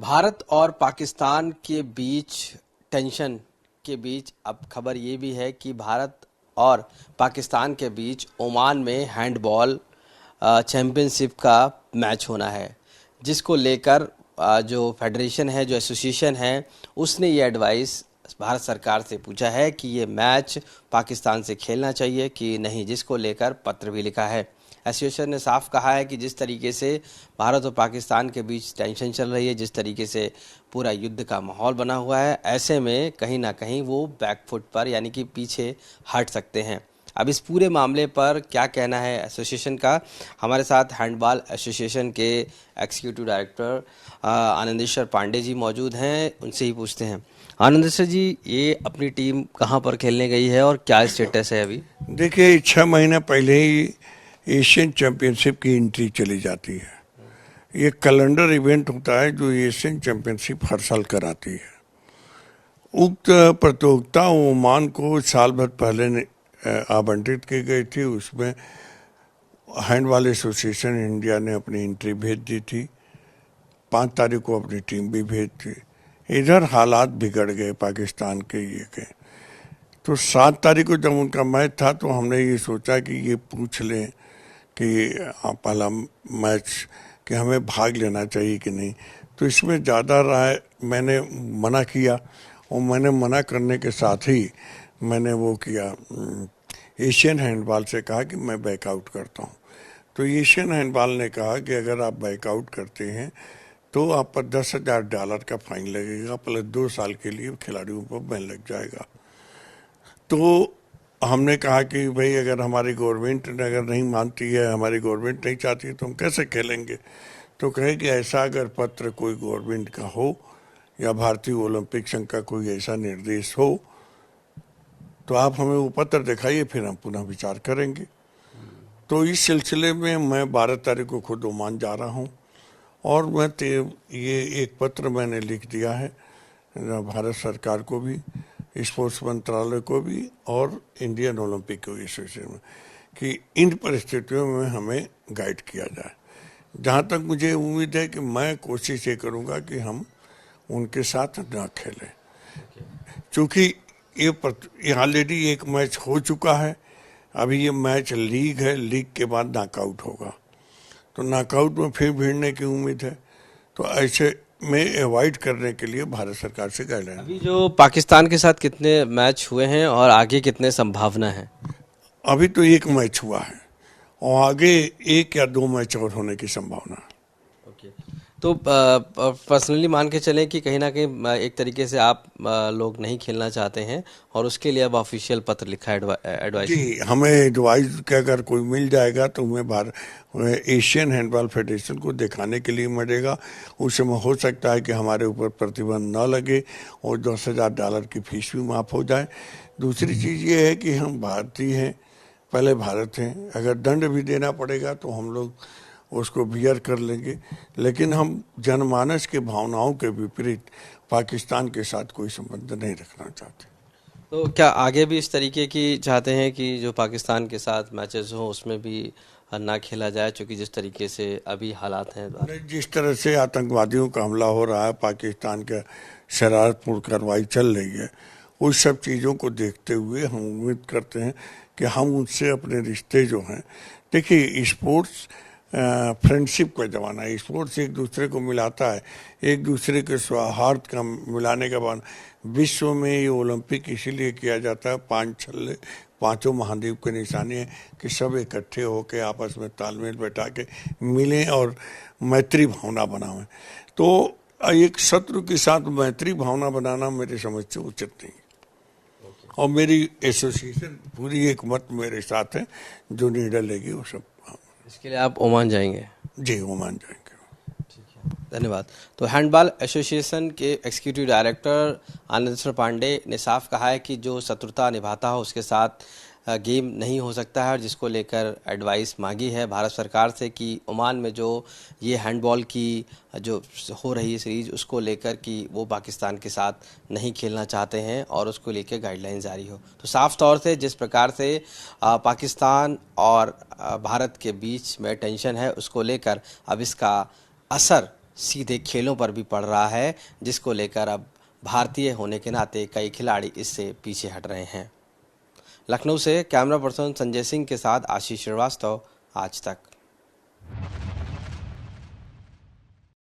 भारत और पाकिस्तान के बीच टेंशन के बीच अब खबर ये भी है कि भारत और पाकिस्तान के बीच ओमान में हैंडबॉल चैंपियनशिप का मैच होना है, जिसको लेकर जो फेडरेशन है, जो एसोसिएशन है, उसने ये एडवाइस भारत सरकार से पूछा है कि ये मैच पाकिस्तान से खेलना चाहिए कि नहीं, जिसको लेकर पत्र भी लिखा है। एसोसिएशन ने साफ कहा है कि जिस तरीके से भारत और पाकिस्तान के बीच टेंशन चल रही है, जिस तरीके से पूरा युद्ध का माहौल बना हुआ है, ऐसे में कहीं ना कहीं वो बैकफुट पर यानी कि पीछे हट सकते हैं। अब इस पूरे मामले पर क्या कहना है एसोसिएशन का, हमारे साथ हैंडबॉल एसोसिएशन के एग्जीक्यूटिव डायरेक्टर आनंदेश्वर पांडे जी मौजूद हैं, उनसे ही पूछते हैं। आनंदेश्वर जी, ये अपनी टीम कहाँ पर खेलने गई है और क्या स्टेटस है अभी? देखिए, 6 महीने पहले ही एशियन चैंपियनशिप की एंट्री चली जाती है। ये कैलेंडर इवेंट होता है जो एशियन चैंपियनशिप हर साल कराती है। उक्त प्रतियोगिता ओमान को साल भर पहले आवंटित की गई थी। उसमें हैंडबॉल एसोसिएशन इंडिया ने अपनी एंट्री भेज दी थी। 5 तारीख को अपनी टीम भी भेज दी। इधर हालात बिगड़ गए पाकिस्तान के ये के। तो 7 तारीख को जब उनका मैच था तो हमने ये सोचा कि ये पूछ लें कि पहला मैच कि हमें भाग लेना चाहिए कि नहीं। तो इसमें ज़्यादा राय मैंने मना किया, और मैंने मना करने के साथ ही मैंने वो किया, एशियन हैंडबॉल से कहा कि मैं बैकआउट करता हूँ। तो एशियन हैंडबॉल ने कहा कि अगर आप बैकआउट करते हैं तो आप पर $10,000 का फाइन लगेगा, प्लस 2 साल के लिए खिलाड़ियों पर बैन लग जाएगा। तो हमने कहा कि भाई, अगर हमारी गवर्नमेंट अगर नहीं मानती है, हमारी गवर्नमेंट नहीं चाहती है, तो हम कैसे खेलेंगे। तो कहे कि ऐसा अगर पत्र कोई गवर्नमेंट का हो या भारतीय ओलंपिक संघ का कोई ऐसा निर्देश हो तो आप हमें वो पत्र दिखाइए, फिर हम पुनः विचार करेंगे। तो इस सिलसिले में मैं 12 तारीख को खुद ओमान जा रहा हूँ, और मैं ये एक पत्र मैंने लिख दिया है भारत सरकार को भी, स्पोर्ट्स मंत्रालय को भी और इंडियन ओलंपिक एसोसिएशन में, कि इन परिस्थितियों में हमें गाइड किया जाए। जहाँ तक मुझे उम्मीद है कि मैं कोशिश ये करूँगा कि हम उनके साथ ना खेलें, क्योंकि ये ऑलरेडी एक मैच हो चुका है। अभी ये मैच लीग है, लीग के बाद नॉकआउट होगा, तो नॉकआउट में फिर भिड़ने की उम्मीद है। तो ऐसे में अवॉइड करने के लिए भारत सरकार से गाइडलाइन। अभी जो पाकिस्तान के साथ कितने मैच हुए हैं और आगे कितने संभावना है? अभी तो एक मैच हुआ है और आगे 1 या 2 मैच और होने की संभावना है। ओके, तो पर्सनली मान के चलें कि कहीं ना कहीं एक तरीके से आप लोग नहीं खेलना चाहते हैं और उसके लिए अब ऑफिशियल पत्र लिखा है एडवाइस। जी, हमें एडवाइस के अगर कोई मिल जाएगा तो हमें एशियन हैंडबॉल फेडरेशन को दिखाने के लिए मिलेगा। उस समय हो सकता है कि हमारे ऊपर प्रतिबंध न लगे और $10,000 की फीस भी माफ़ हो जाए। दूसरी चीज़ ये है कि हम भारतीय हैं, पहले भारत हैं। अगर दंड भी देना पड़ेगा तो हम लोग उसको बियर कर लेंगे, लेकिन हम जनमानस के भावनाओं के विपरीत पाकिस्तान के साथ कोई संबंध नहीं रखना चाहते। तो क्या आगे भी इस तरीके की चाहते हैं कि जो पाकिस्तान के साथ मैचेस हो उसमें भी ना खेला जाए, क्योंकि जिस तरीके से अभी हालात हैं? जिस तरह से आतंकवादियों का हमला हो रहा है, पाकिस्तान का शरारतपूर्ण कार्रवाई चल रही है, उस सब चीज़ों को देखते हुए हम उम्मीद करते हैं कि हम उनसे अपने रिश्ते जो हैं, देखिए स्पोर्ट्स फ्रेंडशिप का ज़माना है। स्पोर्ट्स एक दूसरे को मिलाता है, एक दूसरे के सौहार्द का मिलाने का बहाना। विश्व में ये ओलंपिक इसीलिए किया जाता है, 5 छल्ले 5 महाद्वीप की निशानी है कि सब इकट्ठे होकर आपस में तालमेल बैठा के मिलें और मैत्री भावना बनाएं। तो एक शत्रु के साथ मैत्री भावना बनाना मेरे समझ से उचित नहीं, और मेरी एसोसिएशन पूरी एक मत मेरे साथ है, जो निर्णय लेगी वो सब। इसके लिए आप ओमान जाएंगे? जी, ओमान जाएंगे। धन्यवाद। तो हैंडबॉल एसोसिएशन के एग्जीक्यूटिव डायरेक्टर आनंदेश्वर पांडे ने साफ कहा है कि जो शत्रुता निभाता हो उसके साथ गेम नहीं हो सकता है, और जिसको लेकर एडवाइस मांगी है भारत सरकार से कि ओमान में जो ये हैंडबॉल की जो हो रही है सीरीज, उसको लेकर कि वो पाकिस्तान के साथ नहीं खेलना चाहते हैं और उसको लेकर गाइडलाइन जारी हो। तो साफ तौर से जिस प्रकार से पाकिस्तान और भारत के बीच में टेंशन है, उसको लेकर अब इसका असर सीधे खेलों पर भी पड़ रहा है, जिसको लेकर अब भारतीय होने के नाते कई खिलाड़ी इससे पीछे हट रहे हैं। लखनऊ से कैमरा पर्सन संजय सिंह के साथ आशीष श्रीवास्तव, आज तक।